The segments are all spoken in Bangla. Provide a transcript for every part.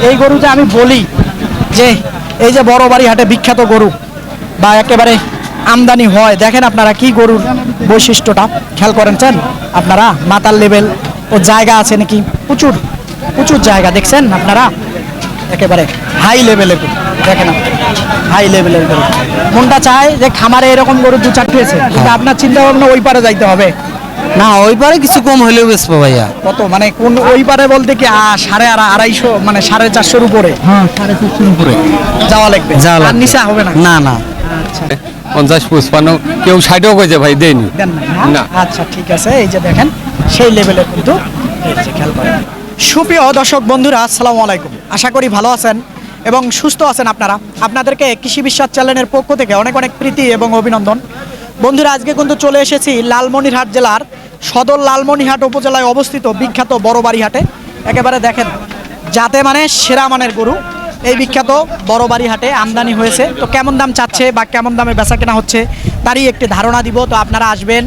এই গরু যে আমি বলি যে এই যে বড় বাড়ি হাটে বিখ্যাত গরু বা একেবারে আমদানি হয়, দেখেন আপনারা কি গরুর বৈশিষ্ট্যটা খেয়াল করেছেন আপনারা। মাথার লেভেল ও জায়গা আছে নাকি, প্রচুর প্রচুর জায়গা দেখছেন আপনারা, একেবারে হাই লেভেলের গরু দেখেন, হাই লেভেলের গরু। মনটা চায় যে খামারে এরকম গরু দু চারটে আছে, কিন্তু আপনার চিন্তা ভাবনা ওই পারে যাইতে হবে না, ওই পারে কিছু কম হলেও বেচবো ভাইয়া। কত মানে কোন ওই পারে বলতে কি আড়াইশো মানে 450 উপরে? হ্যাঁ, 450 উপরে যাওয়া লাগবে, যাওয়া আর লাগবে। নিচে হবে না? না না, আচ্ছা 50-55 কেউ 60ও কইছে ভাই দেয়নি। দেন না? না। আচ্ছা ঠিক আছে, এই যে দেখেন সেই লেভেলে কিন্তু এই যে খেয়াল করেন। সুপ্রিয় দর্শক বন্ধুরা, আসসালামু আলাইকুম। আশা করি ভালো আছেন এবং সুস্থ আছেন আপনারা। আপনাদেরকে কৃষি বিশ্বাস চ্যানেলের পক্ষ থেকে অনেক অনেক প্রীতি এবং অভিনন্দন। বন্ধুরা, আজকে কিন্তু চলে এসেছি লালমনিরহাট জেলার সদর লালমনিরহাট উপজেলায় অবস্থিত বিখ্যাত বড়বাড়ি হাটে। একেবারে দেখেন যাতে মানে সেরা মানের গরু এই বিখ্যাত বড়বাড়ি হাটে আমদানি হয়েছে। তো কেমন দাম চাচ্ছে বা কেমন দামে বেচা কেনা হচ্ছে তারই একটি ধারণা দিব। তো আপনারা আসবেন,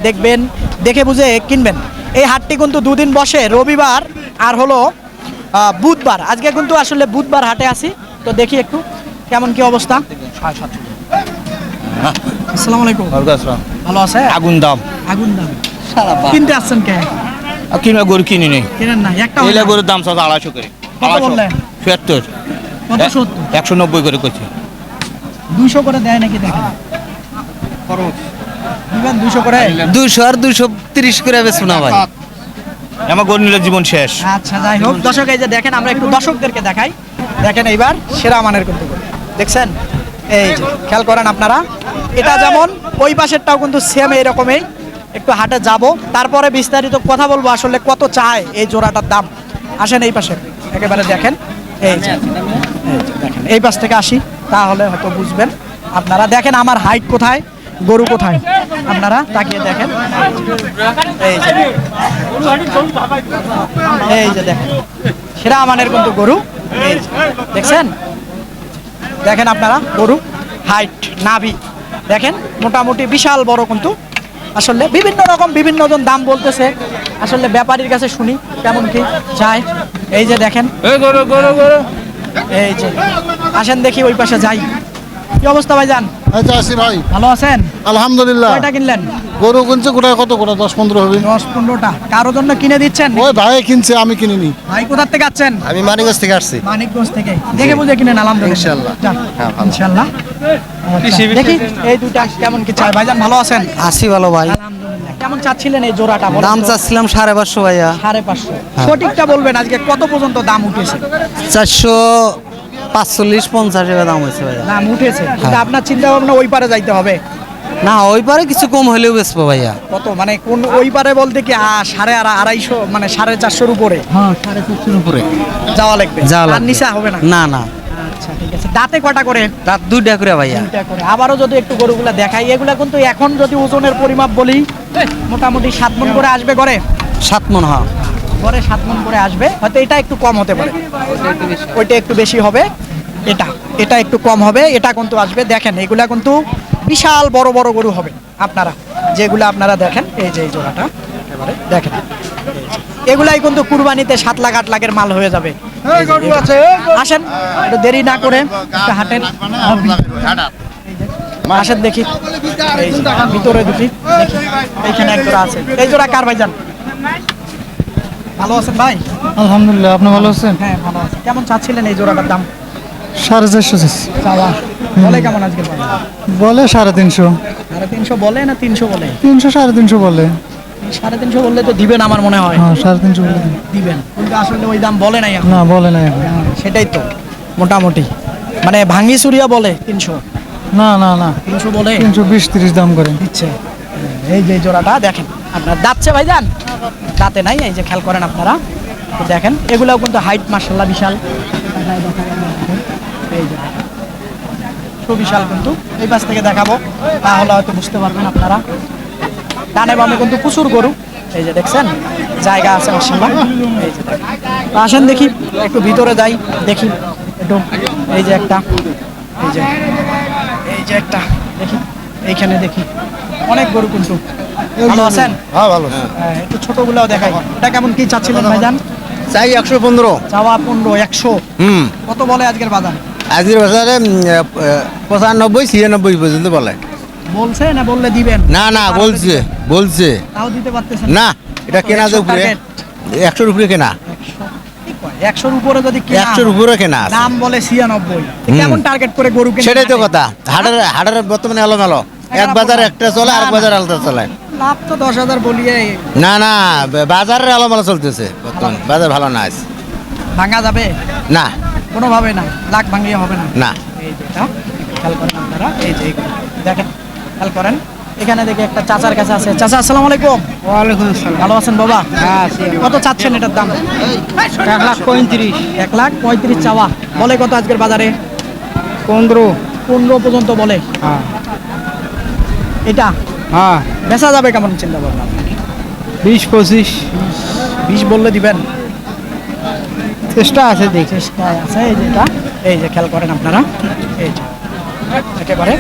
দেখবেন, দেখে বুঝে কিনবেন। এই হাটটি কিন্তু দুদিন বসে, রবিবার আর হলো বুধবার। আজকে কিন্তু আসলে বুধবার হাটে আছি, তো দেখি একটু কেমন কি অবস্থা। আসসালামু আলাইকুম। ভালো আছে? আগুন দাম আগুন দাম কিনতে আসছেন কে? কিনা গরু কিনি নেই। কেনেন না? একটা এলে গরুর দাম সব 250 করে। কত বললেন? 76। কত 70? 190 করে করছে। 200 করে দেয় নাকি? দেখেন দিবেন 200 করে। 200 আর 230 করে বেচবো না ভাই। আমার গরু নিলে জীবন শেষ। আচ্ছা যাই হোক দর্শক, এই যে দেখেন আমরা একটু দর্শকদেরকে দেখাই। দেখেন এইবার সেরা মানের কিন্তু গরু দেখছেন, এই যে খেয়াল করেন আপনারা। এটা যেমন ওই পাশেরটাও কিন্তু সেম এইরকমই। একটু হাটে যাব, তারপরে বিস্তারিত কথা বলবো আসলে কত চায় এই জোড়াটার দাম। আসেন এই পাশে একেবারে দেখেন, এই যে দেখেন এই পাশ থেকে আসি, তাহলে হয়তো বুঝবেন আপনারা। দেখেন আমার হাইট কোথায়, গরু কোথায়, আপনারা তাকিয়ে দেখেন। এই যে এই যে দেখেন সেরা মানের কিন্তু গরু, এই যে দেখছেন, দেখেন আপনারা গরু হাইট নাভি দেখেন, মোটামুটি বিশাল বড় কিন্তু। আসলে বিভিন্ন রকম বিভিন্ন জন দাম বলতেছে, আসলে ব্যাপারীর কাছে শুনি কেমন কি চায়। এই যে দেখেন এই যে আসেন দেখি ওই পাশে যাই। কি অবস্থা ভাইজান? আচ্ছা আসি ভাই, ভালো আছেন? আলহামদুলিল্লাহ। কয়টা কিনলেন? গরু কিনছে কোথায়, কত করে? 10-15 হবে। 10-15টা কারোর জন্য কিনে দিচ্ছেন? ওই ভাই কিনছে, আমি কিনিনি। ভাই কোথা থেকে আসছেন? আমি মানিকগঞ্জ থেকে আসছি। মানিকগঞ্জ থেকে। দেখে বুঝে কিনেন আলহামদুলিল্লাহ। ইনশাআল্লাহ। যান, হ্যাঁ, ভালো। ইনশাআল্লাহ। আচ্ছা, দেখি এই দুইটা কেমন কি চায়। ভাইজান ভালো আছেন? আসি ভালো ভাই। আলহামদুলিল্লাহ। কেমন চাচ্ছিলেন এই জোড়াটা? বলেন দাম তো। চাচ্ছিলাম 550 ভাইয়া। 550। সঠিকটা বলবেন, আজকে কত পর্যন্ত দাম উঠেছে? 445-50 টাকা দাম হয়েছে ভাইয়া। দাম উঠেছে, কিন্তু আপনার চিন্তা ভাবনা ওই পারে যাইতে হবে। না, ওই পারে কিছু কম হলেও বেচবো ভাইয়া। কত মানে কোন ওই পারে বলতে কি আড়াইশো মানে 450 উপরে? হ্যাঁ, 450 উপরে যাওয়া লাগবে, যাওয়া আর লাগবে। নিচে হবে না? না না, আচ্ছা ঠিক আছে। দাঁতে কটা করে? রাত 2টা করে ভাইয়া। 2টা করে। আবারও যদি একটু গরুগুলা দেখাই, এগুলা কিন্তু এখন যদি ওজনের পরিমাপ বলি মোটামুটি 7 মণ করে আসবে গড়ে। 7 মণ। হ্যাঁ, গড়ে 7 মণ করে আসবে, হয়তো এটা একটু কম হতে পারে, ওইটা একটু বেশি হবে, এটা একটু কম হবে, এটা কিন্তু আসবে। দেখেন এগুলা কিন্তু বিশাল বড় বড় গরু হবে আপনারা যেগুলো আপনারা দেখেন। এই যে এই জোড়াটা একেবারে দেখেন, এগুলাই কিন্তু কুরবানিতে 7 লাখ 8 লাখের মাল হয়ে যাবে। এই যে এগুলো। আসেন একটু দেরি না করে একটু হাটেন, আসেন দেখি। এই যে ভিতরে দুটি দেখি, এইখানে এক জোড়া আছে। এই জোড়া কার ভাইজান? ভালো আছেন ভাই? আলহামদুলিল্লাহ, আপনি ভালো আছেন? হ্যাঁ ভালো আছি। কেমন চাচ্ছিলেন এই জোড়াটার দাম? 450 চাওয়া বলে কেমন আজকে? বলে 350। 350 বলে না 300 বলে? 300-350 বলে। 350 বললে তো দিবেন আমার মনে হয়। হ্যাঁ, 350 বলে দিবেন, কিন্তু আসলে ওই দাম বলে নাই এখন। না, বলে না এখন। সেটাই তো মোটামুটি মানে ভাঙ্গি চুরিয়া বলে 300। না না না, 300 বলে 320-30 দাম করে দিচ্ছে। এই যে জোড়াটা দেখেন আপনার দাঁতছে ভাইজান, দাঁতে নাই, এই যে খেয়াল করেন আপনারা তো দেখেন। এগুলাও কিন্তু হাইট মাশাআল্লাহ বিশাল। এই যে বিশাল কিন্তু। এই পাশ থেকে দেখাবো, তাহলে হয়তো বুঝতে পারবেন আপনারা। ডানে বামে কিন্তু প্রচুর গরু, এই যে দেখছেন জায়গা আছে মাশাআল্লাহ। এই যে দেখেন। তো আসেন দেখি একটু ভিতরে যাই, দেখি একটু। এই যে একটা, এই যে একটা দেখি, এইখানে দেখি অনেক গরু কিন্তু। ভালো আছেন? হ্যাঁ ভালো। একটু ছোটগুলাও দেখাই। এটা কেমন কি চাচ্ছিলেন ভাইজান? চাই 115। চাওয়া 15 100 হুম কত বলে আজকের বাজার? আজকের বাজারে 95 96 পর্যন্ত বলে। বলছে না বললে দিবেন? না না বলছে বলছে তাও দিতে পারতেছেন না, এটা কেনা যে 100 উপরে টার্গেট। 100-র উপরে কেনা, 100-র উপরে যদি কেনা 100-র উপরে কেনা আছে। দাম বলে 96, হুম। কেমন টার্গেট করে গরু কেনেন? সেটাই তো হাটে? কথা। হাটের বর্তমানে এলোমেলো, এক বাজার একটা চলে আর না, না। বাজার আলাদা চলে। লাভ তো 10,000 বলিয়ে না না, বাজারের এলোমেলো চলতেছে বর্তমানে, বাজার ভালো না আছে। ভাঙা যাবে না কোনোভাবে না, লাখ ভাঙিয়ে হবে না। না এই যেটা খেয়াল করেন আপনারা, এই যে এইগুলো দেখেন, খেয়াল করেন। এখানে দেখি একটা চাচার কাছে আছে। চাচা আসসালামু আলাইকুম। ওয়ালাইকুম আসসালাম। ভালো আছেন বাবা? হ্যাঁ আছি। কত চাচ্ছেন এটার দাম? 1,35,000। 1,35,000 চাওয়া। বলে কত আজকের বাজারে? 15। পর্যন্ত বলে। হ্যাঁ এটা হ্যাঁ বেচা যাবে কেমন চিন্তা ভাবনা? 20-25 20 বললে দিবেন? চেষ্টা আছে দেখি। চেষ্টায় আছে। এই যে এটা, এই যে খেয়াল করেন আপনারা, এই যে একেবারে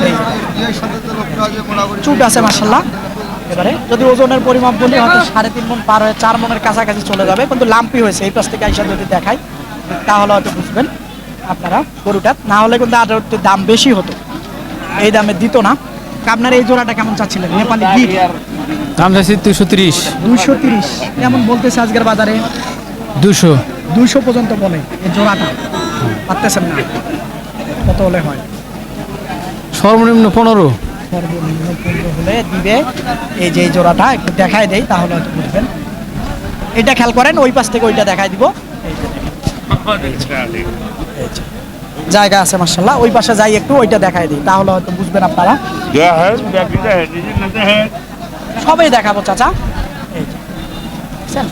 এই যে চুট আছে মাশাআল্লাহ। এবারে যদি ওজনের পরিমাপ বলি হয়তো 3.5 মণ পার হয়ে 4 মণের কাছাকাছি চলে যাবে, কিন্তু লাম্পি হয়েছে। এই পাশ থেকে আইসা যদি দেখাই তাহলে হয়তো বুঝবেন আপনারা গরুটা, না হলে কিন্তু আরো একটু দাম বেশি হতো, এই দামে দিত না। আপনার এই জোড়াটা কেমন চাচ্ছিলেন? নেপালি গির দাম যাচ্ছে 230। 230 কেমন বলতেছে আজকের বাজারে? 200। 200 পর্যন্ত বলে এই জোড়াটা, পারতেছেন না। কত হলে হয়? সর্বনিম্ন 15। সর্বনিম্ন 15 হলে দিবে। এই যে এই জোড়াটা একটু দেখায় দেই তাহলে হয়তো বুঝবেন। এটা খেয়াল করেন, ওই পাশ থেকে ওইটা দেখায় দিব। এই যে দেখেন। এই যে। জায়গা আছে মাশাআল্লাহ, ওই পাশে যাই একটু, ওইটা দেখায় দিই তাহলে হয়তো বুঝবেন আপনারা। সবই দেখাবো চাচা। এই যে বুঝছেন?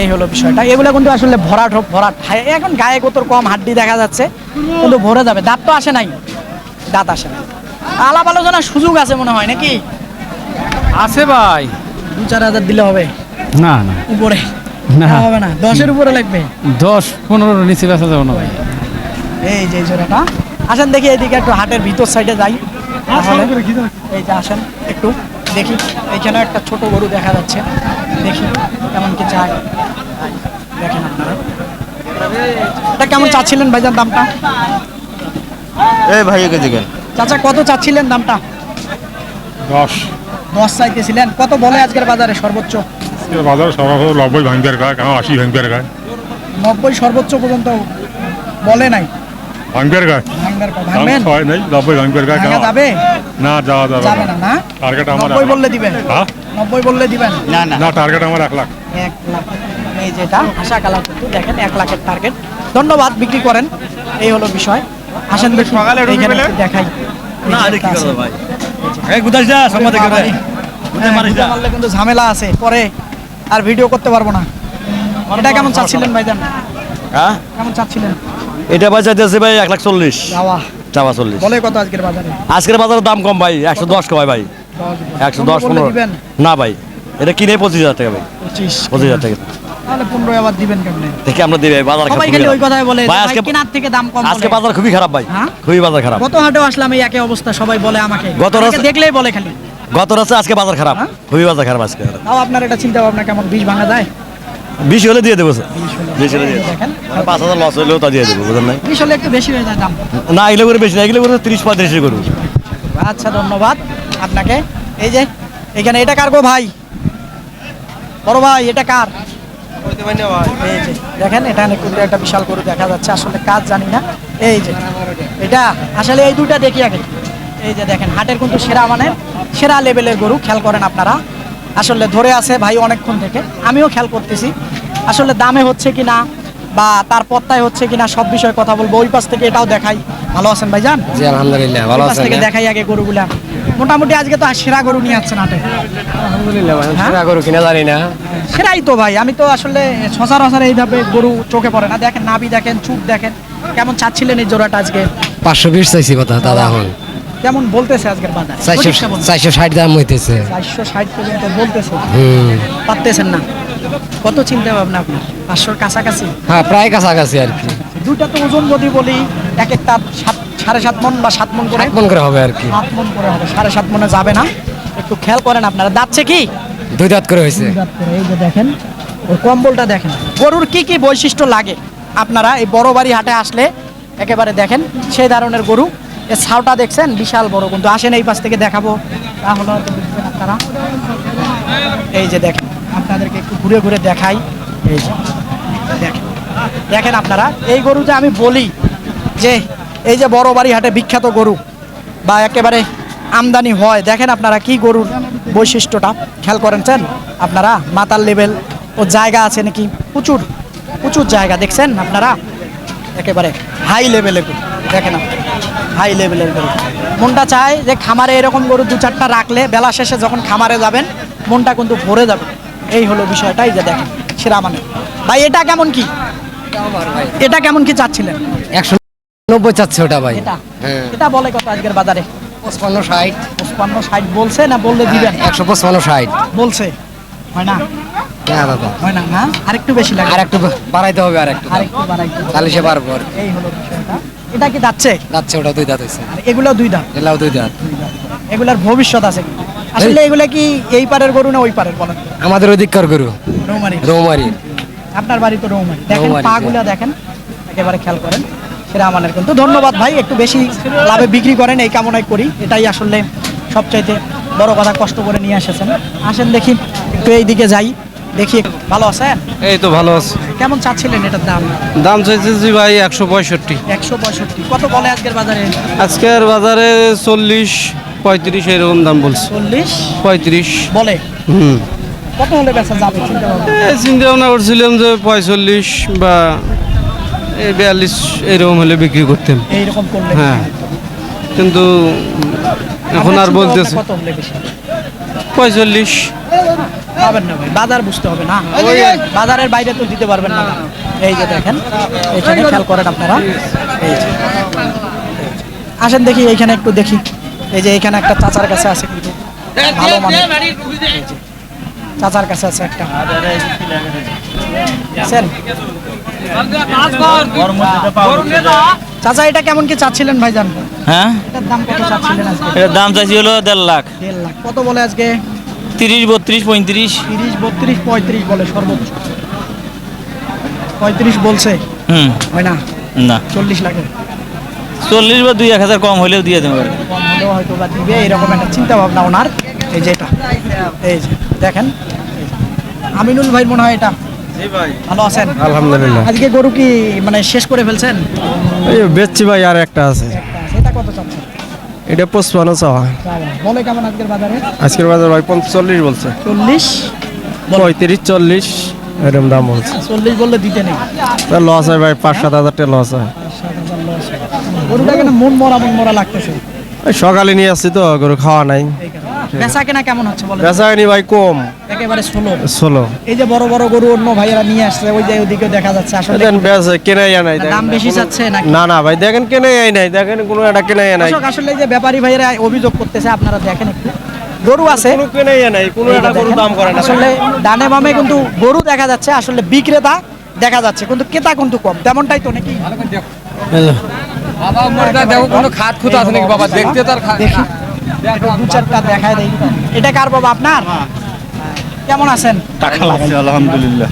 এই হলো বিষয়টা। এগুলো কিন্তু আসলে ভরাট হোক ভরাট, এখন গায়ে কত কম হাড্ডি দেখা যাচ্ছে, কিন্তু ভরে যাবে। দাঁত তো আসে নাই, দাঁত আসে না। আলাপ আলোচনার সুযোগ আছে মনে হয় নাকি? আছে ভাই। 2-4 হাজার দিলে হবে না না উপরে? না। হবে না, 10-এর উপরে লাগবে। 10-15 নিচে বেচা যাবে না ভাই। এই যে এই জোড়াটা, আসেন দেখি এদিকে একটু হাটের ভিতর সাইডে যাই তাহলে। এই যে আসেন একটু দেখি, এইখানে একটা ছোট গরু দেখা যাচ্ছে, দেখি কেমন কি চায়। দেখেন আপনারা, এটা কেমন চাচ্ছিলেন ভাইজান দামটা? এই ভাই একে দেখেন চাচা কত চাচ্ছিলেন দামটা? 10 চাইতেছিলেন। কত বলে আজকের বাজারে সর্বোচ্চ? বাজার সর্বোচ্চ 90 ভাঙবার গায়, কেন 80 ভাঙবার গায়, 90 সর্বোচ্চ পর্যন্ত বলে নাই। ভাঙবার গায় ভাঙবার দাম ভাঙবেন? 6 নেই, 90 ভাঙবার গায়, কেন ভাঙা যাবে? না যাওয়া যাবে যাবে না, না? টার্গেট আমার 90 বললে দিবেন? হ্যাঁ 90 বললে দিবেন? না না না, টার্গেট আমার 1 লাখ। 1 লাখ। এই যেটা আশা কালার কিন্তু দেখেন 1 লাখের টার্গেট। ধন্যবাদ, বিক্রি করেন। এই হলো বিষয়। আসেন দেখি এইখানে একটু দেখাই। না আরে কি করব ভাই, এই গুদাস যা সম্মতি করে মারলে কিন্তু ঝামেলা আছে পরে, আর ভিডিও করতে পারবো না। এটা কেমন চাচ্ছিলেন ভাইজান? হ্যাঁ কেমন চাচ্ছিলেন? এটা বাজার আছে ভাই 1,40,000 যাওয়া চাওয়া 40। বলে কত আজকের বাজারে? আজকের বাজারের দাম কম ভাই, 110 কমায় ভাই, 110 বললে 15 দিবেন? না ভাই, এটা কিনে 25,000 টাকা ভাই, 25,000 টাকা তাহলে 15 আবার দিবেন কেমনে? দেখে আমরা দিই ভাই। বাজার সবাই খুবই খালি ওই খারাপ। কথাই বলে ভাই যে আজকে ভাই কেনার থেকে দাম কম আজকে বলে। বাজার খুবই খারাপ ভাই, হ্যাঁ? খুবই বাজার খারাপ। গত হাটেও আসলাম এই একই অবস্থা, সবাই বলে আমাকে, গত আমাকে রাস্তা- দেখলেই বলে খালি। গত রাতে আজকে বাজার খারাপ, হ্যাঁ? খুবই বাজার খারাপ আজকে। তাও আপনার এটা চিন্তা ভাবনা কেমন? 20 ভাঙা যায়? 20 হলে দিয়ে দেবো স্যার, 20 হলে দিয়ে দেবো। দেখেন 5,000 লস হলেও তা দিয়ে দেবো, বুঝলেন নাই? 20 হলে একটু বেশি হয়ে যায় দাম। না এগুলো করে বেশি না, এগুলো করে 30-35 করবো। আচ্ছা ধন্যবাদ আপনাকে। এই যে এখানে এটা কার গো ভাই? বড় ভাই এটা কার? এই যে দেখেন এখানে কিন্তু একটা বিশাল গরু দেখা যাচ্ছে, আসলে কাজ জানি না। এই যে এটা আসলে এই দুইটা দেখি আগে। এই যে দেখেন হাটের কিন্তু সেরা মানে সেরা লেভেলের গরু, খেয়াল করেন আপনারা। আসলে ধরে আছে ভাই অনেকক্ষণ থেকে, আমিও খেয়াল করতেছি। আসলে দামে হচ্ছে কিনা বা তার পত্তায় হচ্ছে কিনা সব বিষয়ে কথা বলবো। ওই পাশ থেকে এটাও দেখাই। ভালো আছেন ভাইজান? জি আলহামদুলিল্লাহ ভালো ওই পাশ আছেন। থেকে দেখাই আগে গরুগুলা। মোটামুটি আজকে তো সেরা গরু নিয়ে যাচ্ছেন হাটে। আলহামদুলিল্লাহ ভাই, হ্যাঁ? সেরা গরু কিনা জানি না। সেরাই তো ভাই, আমি তো আসলে সচরাচর এইভাবে গরু চোখে পড়ে না। দেখেন নাভি দেখেন, চুপ দেখেন। কেমন চাচ্ছিলেন এই জোড়াটা আজকে? 520 চাইছি কথা দাদা, এখন কেমন বলতেছে আজকের বাজার? 460 দাম হইতেছে। 460 পর্যন্ত বলতেছে, হুম পারতেছেন না। কত চিন্তা ভাবনা আপনার? 500-র কাছাকাছি? হ্যাঁ প্রায় কাছাকাছি আর কি। দুইটা তো ওজন যদি বলি এক একটা 7.5 মণ বা 7 মণ করে, 1 মন করে হবে আর কি। 7 মণ করে হবে। 7.5 মণে যাবে না। একটু খেয়াল করেন আপনারা। দাঁতছে কি? 2 দাঁত করে হয়েছে। এই যে দেখেন ওর কম্বলটা দেখেন। গরুর কি কি বৈশিষ্ট্য লাগে আপনারা এই বড় বাড়ি হাটে আসলে একেবারে দেখেন সেই ধরনের গরু। এর ছাউটা দেখছেন বিশাল বড়, কিন্তু আসেন এই পাশ থেকে দেখাবো তাহলে হয়তো বুঝবেন আপনারা। এই যে দেখেন, আপনাদেরকে একটু ঘুরে ঘুরে দেখাই। এই যে দেখেন, দেখেন আপনারা এই গরু যে আমি বলি যে এই যে বড় বাড়ি হাটে বিখ্যাত গরু বা একেবারে আমদানি হয়, দেখেন আপনারা কি গরুর বৈশিষ্ট্যটা খেয়াল করেছেন আপনারা। মাথার লেভেল ও জায়গা আছে নাকি, প্রচুর প্রচুর জায়গা দেখছেন আপনারা, একেবারে হাই লেভেলের গরু দেখেন আপনারা, হাই লেভেলের গরু। মনটা চায় যে খামারে এরকম গরু দু চারটা রাখলে বেলা শেষে যখন খামারে যাবেন মনটা কিন্তু ভরে যাবে। এই হলো বিষয়টাই যে দেখেন সেরা মানে। ভাই এটা কেমন কি, এটা কেমন কি চাচ্ছিলেন? 190 চাচ্ছে ওটা ভাই। এটা এটা বলে কত আজকের বাজারে? 55 60 55 60 বলছে না বললে দিবেন? 155 60 বলছে হয় না, না দাদা হয় না না, আরেকটু বেশি লাগে, আর একটু বাড়াইতে হবে, আর একটু আরেকটু বাড়াইতে হবে। তাহলে সে পারবো আর। এই হলো বিষয়টা। এটা কি যাচ্ছে? যাচ্ছে ওটা 2 দাঁত হইছে, আর এগুলো দুই দাম, এলাও 2 দাঁত। এগুলার ভবিষ্যৎ আছে কি? আসলে এগুলা কি এই পারের গরু না ওই পারের বলেন? আমাদের ওদিককার গরু রৌমারি। রৌমারি। আপনার বাড়ি তো রৌমারি, দেখেন রৌমারী, পাগুলা দেখেন একেবারে খেয়াল করেন সেরা আমানের। কিন্তু ধন্যবাদ ভাই, একটু বেশি লাভে বিক্রি করেন এই কামনাই করি। এটাই আসলে সবচাইতে বড় কথা, কষ্ট করে নিয়ে এসেছেন। আসেন দেখি একটু এইদিকে যাই, দেখি ভালো আছেন? এই তো ভালো আছে। কেমন চাচ্ছিলেন এটার দাম? দাম চাইছে জি ভাই 165। 165 কত বলে আজকের বাজারে? আজকের বাজারে 40 35 এরকম দাম বলছে। 40 35 বলে। হুম। কত হলে বেচা যাবে চিন্তা ভাবনা? চিন্তা ভাবনা করছিলাম যে 45 বা 42 এরকম হলে বিক্রি করতাম। এইরকম করলে হ্যাঁ, কিন্তু এখন আপনার আর চিন্তা বলতেছে ভাবনা কত হলে বেশি 45। পাবেন না ভাই, বাজার বুঝতে হবে না, বাজারের বাইরে তো দিতে পারবেন না। এই যে দেখেন এইখানে খেয়াল করেন আপনারা। এই যে আসেন দেখি এইখানে একটু দেখি। এই যে এইখানে একটা চাচার কাছে আছে কিন্তু ভালো মানে, চাচার কাছে আছে একটা। আছেন? চাচা এটা কেমন কি চাচ্ছিলেন ভাইজান? হ্যাঁ, এটার দাম কত চাচ্ছিলেন আজকে? এটার দাম চাইছি হলো 1.5 লাখ। 1.5 লাখ। কত বলে আজকে? 30 32 35। 30 32 35 বলে সর্বোচ্চ। 35 বলছে, হুম, হয় না? না 40 লাখের 40 বা 2-1000 কম হলেও দিয়ে দেবো আর কি। কম হলেও হয়তো বা দিবে, এরকম একটা চিন্তা ভাবনা ওনার। এই যে এটা, এই যে দেখেন এই যে। আমিনুল ভাই মনে হয় এটা। ভালো আছেন? আলহামদুলিল্লাহ। আজকে গরু কি মানে শেষ করে ফেলছেন? এই বেচছি ভাই, আর একটা আছে। সেটা কত চাচ্ছেন? এটা 55 চাওয়া। বলে কেমন আজকের বাজারে? আজকের বাজার ভাই 40 বলছে। 40 35 40 এরকম দাম বলছে। 40 বললে দিতে নেই। তার লস হয় ভাই, 5-7 হাজার টাকা লস হয়। গরুটা কেন মন মরা লাগতেছে? ওই সকালে নিয়ে আসছি তো, গরু খাওয়া নাই। বেচা কেনা কেমন হচ্ছে বলেন? বেচা হয়নি ভাই, কম একেবারে স্লো। 16। এই যে বড় বড় গরু অন্য ভাইয়েরা নিয়ে আসছে, ওই যে ওইদিকে দেখা যাচ্ছে আসলে দেখেন বেচে কেনাই নাই। দাম বেশি চাচ্ছে নাকি? না না ভাই, দেখেন কেনাই নাই, দেখেন কোনো একটা কেনাই নাই, দর্শক, আসলে এই যে ব্যাপারী ভাইয়েরা অভিযোগ করতেছে, আপনারা দেখেন একটু গরু আছে কোনো কেনাই নাই, কোনো একটা গরু দাম করে না। আসলে ডানে বামে কিন্তু গরু দেখা যাচ্ছে, আসলে বিক্রেতা দেখা যাচ্ছে কিন্তু ক্রেতা কিন্তু কম, তেমনটাই তো নাকি? দেখো কোনো খাত খুঁত আছে নাকি বাবা, দেখতে তার দেখি একটু দু চারটা দেখায় দেই। এটা কার বাবা আপনার? কেমন আছেন? আলহামদুলিল্লাহ।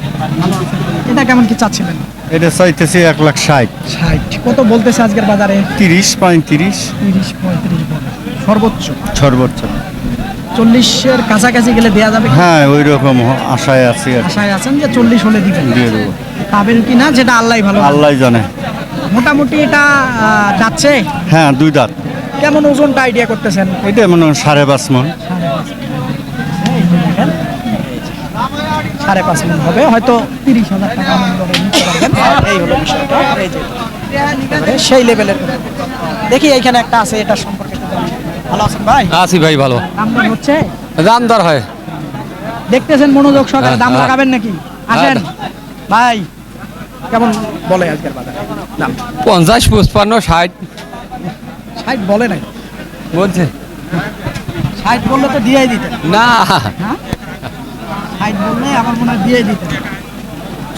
এটা কেমন কি চাচ্ছিলেন? এটা চাইতেছি 1,60,000। 60 কত বলতেছে আজকের বাজারে? 30 35 30 35 বলে সর্বোচ্চ। সর্বোচ্চ। 40-এর কাছাকাছি গেলে দেয়া যাবে কি? হ্যাঁ, ওই রকম আশায় আছি আর কি। আশায় আছেন যে 40 হলে দিবেন? দিয়ে দেবো, পাবেন কি না যেটা আল্লাহ ভালো জানে। আল্লাহ জানে। মোটামুটি এটা যাচ্ছে হ্যাঁ, 2 দাঁত। কেমন ওজনটা আইডিয়া করতেছেন? এটা মনে হয় 5.5 মণ। 5.5 মণ হবে, হয়তো 30,000 টাকা আনন্দ করে নিতে পারবেন। এই হলো বিষয়টা। এই যে একেবারে সেই লেভেলের কথা। দেখি এইখানে একটা আছে, এটা সম্পর্কে একটু জানি। ভালো আছেন ভাই? আছি ভাই ভালো। দাম দর হচ্ছে? দাম দর হয়। দেখতেছেন মনোযোগ সহকারে, দাম হ্যাঁ। লাগাবেন নাকি? আসেন ভাই, কেমন বলে আজকের বাজারে দাম? 50 55 60 60 বলে নাই? বলছে 60 বললে তো দিয়েই দিতেন। না। হ্যাঁ 60 বললে আমার মনে হয় দিয়ে দিতেন।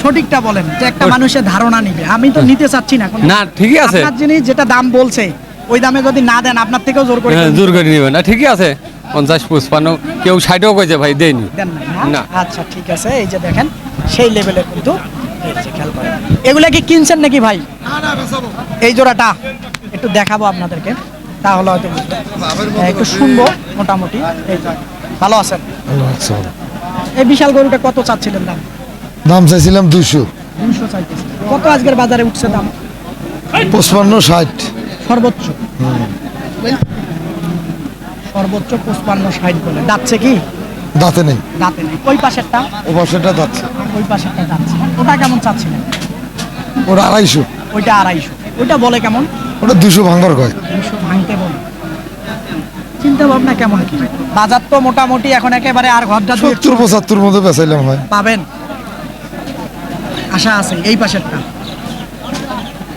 সঠিকটা বলেন, যে একটা মানুষের ধারণা নিবে। আমি তো নিতে চাচ্ছি না কোনো। না, ঠিকই আছে। আপনার জিনিস যেটা দাম বলছে ওই দামে যদি না দেন, আপনার থেকেও জোর করে কেউ জোর করে নিবে না, ঠিকই আছে। 50 55 কেউ 60ও কইছে ভাই, দেয়নি। দেন না, না। আচ্ছা ঠিক আছে। এই যে দেখেন সেই লেভেলের কিন্তু এই যে খেয়াল করেন। এগুলা কি কিনছেন নাকি ভাই? এই জোড়াটা একটু দেখাবো আপনাদেরকে, তাহলে হয়তো বুঝবেন। একটু শুনবো মোটামুটি। এই যে, ভালো আছেন? এই বিশাল গরুটা কত চাচ্ছিলেন দাম? দাম চাইছিলাম 200, 200 চাইতেছেন। কত আজকের বাজারে উঠছে দাম? 55, 60। সর্বোচ্চ সর্বোচ্চ 55, 60 বলে। যাচ্ছে কি? দাঁতে নেই, দাঁতে নেই। ওই পাশেরটা, ও পাশেটা যাচ্ছে। ওই পাশেরটা যাচ্ছে। ওটা কেমন চাচ্ছিলেন? ওটা 250, ওইটা 250। ওইটা বলে কেমন? ওটা 200 ভাঙবার কয়। 200 ভাঙতে বলে। চিন্তা ভাবনা কেমন কি? বাজার তো মোটামুটি এখন একেবারে আর ঘরটা 70, 75 মধ্যে বেচাইলাম হয়। পাবেন, আশা আছে। এই পাশেরটা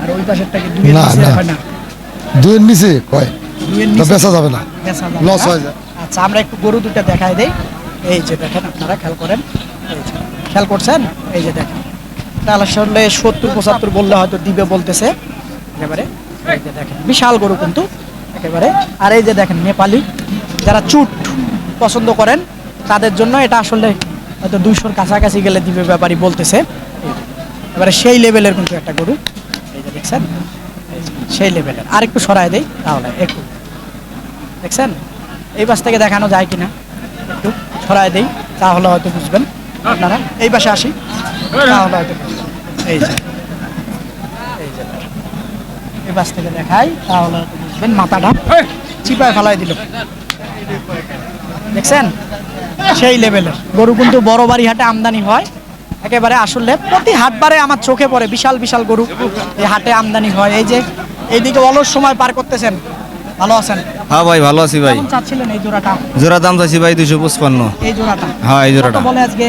আর ওই পাশেরটা কি দুইয়ের না, নিচে না। হয় না? 2 এর নিচে কয়, দুইয়ের তা নিচে বেচা যাবে না, বেচা যাবে লস না? হয়ে যায়। আচ্ছা, আমরা একটু গরু দুটো দেখাই দেই। এই যে দেখেন, আপনারা খেয়াল করেন। এই যে, খেয়াল করছেন? এই যে দেখেন, তাহলে আসলে 70, 75 বললে হয়তো দিবে বলতেছে একেবারে। এই যে দেখেন, বিশাল গরু কিন্তু একেবারে। আর এই যে দেখেন, নেপালি যারা চুট পছন্দ করেন তাদের জন্য এটা আসলে হয়তো 200-র কাছাকাছি গেলে দিবে ব্যাপারই বলতেছে। এবারে সেই লেভেলের কিন্তু একটা গরু। এই যে দেখছেন, এই যে সেই লেভেলের। আর একটু সরায় দেই তাহলে একটু দেখছেন, এই পাশ থেকে দেখানো যায় কিনা, একটু ছড়ায় দেই তাহলে হয়তো বুঝবেন আপনারা। এই পাশে আসি তাহলে হয়তো বুঝবেন। এই যে এই যে দেখেন, এই পাশ থেকে দেখাই তাহলে হয়তো বুঝবেন। মাথাটা চিপায় ফেলাই দিল, দেখছেন? সেই লেভেলের গরু কিন্তু বড় বাড়ি হাটে আমদানি হয় একেবারে। আসলে প্রতি হাটবারে আমার চোখে পড়ে বিশাল বিশাল গরু এই হাটে আমদানি হয়। এই যে এইদিকে অলস সময় পার করতেছেন। ভালো আছেন? হ্যাঁ ভাই, ভালো আছি ভাই। কেমন চাচ্ছিলেন এই জোড়াটা? জোড়া দাম চাইছি ভাই 255। এই জোড়াটা হ্যাঁ, এই জোড়াটা কত বলে আজকে?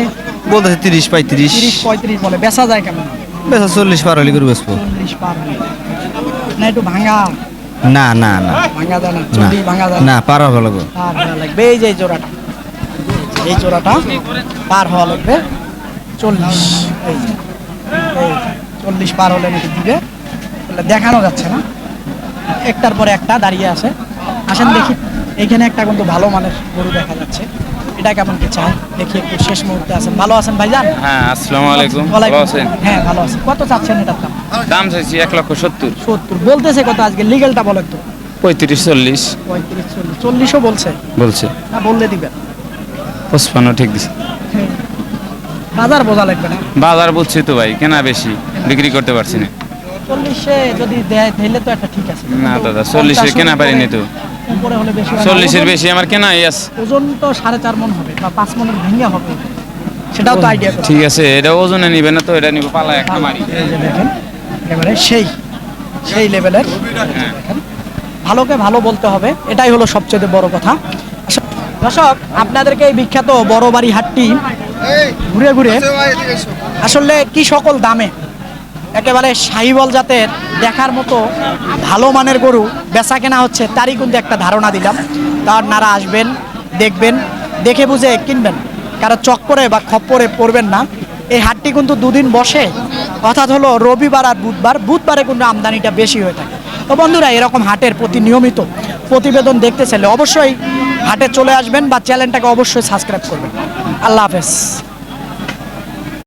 বলতেছে 30, 35। 30, 35 বলে। বেচা যায় কেমন? বেচা 40 পার হলে করে বেচবো। 40 পার হলে। না একটু ভাঙা না না না ভাঙা যায় না? না 40 ভাঙা যায় না, পার হওয়া লাগবে। পার হওয়া লাগবে। এই যে এই জোড়াটা, এই জোড়াটা পার হওয়া লাগবে 40। এই যে, এই যে 40 পার হলে নাকি দিবে বলে। দেখানো যাচ্ছে না, একটার পরে একটা দাঁড়িয়ে আছে। আসেন দেখি, এইখানে একটা কিন্তু ভালো মানের গরু দেখা যাচ্ছে। এটা কেমন কি চায় দেখি একটু। শেষ মুহূর্তে আছেন। ভালো আছেন ভাইজান? হ্যাঁ, আসসালামু আলাইকুম। ওয়ালাইকুম ভালো আছেন? হ্যাঁ, ভালো আছি। কত চাচ্ছেন এটার দাম? দাম চাইছি 1,70,000। 70 বলতেছে। কত আজকে লিগেলটা বলেন তো? 35, 40 35, 40। 40ও বলছে বলছে। না? বললে দিবেন। 55 ঠিক দিছে। বাজার বোঝা লাগবে না? বাজার বলছি তো ভাই, কেনা বেশি, বিক্রি করতে পারছি না। 40-এ যদি দেয় তাহলে তো একটা ঠিক আছে। না দাদা, 40-এ কেনা পারিনি তো। উপরে হলে বেশি হয় না? 40-এর ওজন- বেশি আমার কেনা আছে। ওজন তো 4.5 মণ হবে বা 5 মণের ভেঙে হবে, সেটাও তো আইডিয়া করতে ঠিক আছে, এটা ওজনে নিবে না তো, এটা নিব পালা একটা মারি। এই যে দেখেন, একেবারে সেই লেভেলের। দেখেন, ভালোকে ভালো বলতে হবে, এটাই হলো সবচেয়ে বড় কথা। দর্শক, আপনাদেরকে এই বিখ্যাত বড় বাড়ি হাটটি ঘুরে ঘুরে আসলে কি সকল দামে একেবারে শাহিওয়াল জাতের দেখার মতো ভালো মানের গরু বেচা কেনা হচ্ছে তারই কিন্তু একটা ধারণা দিলাম। তার নারা আসবেন, দেখবেন, দেখে বুঝে কিনবেন, কারো চক্করে বা খপ্পরে পড়বেন না। এই হাটটি কিন্তু 2 দিন বসে, অর্থাৎ হলো রবিবার আর বুধবার। বুধবারে কিন্তু আমদানিটা বেশি হয়ে থাকে। তো বন্ধুরা, এরকম হাটের প্রতি নিয়মিত প্রতিবেদন দেখতে চাইলে অবশ্যই হাটে চলে আসবেন বা চ্যানেলটাকে অবশ্যই সাবস্ক্রাইব করবেন। আল্লাহ হাফেজ।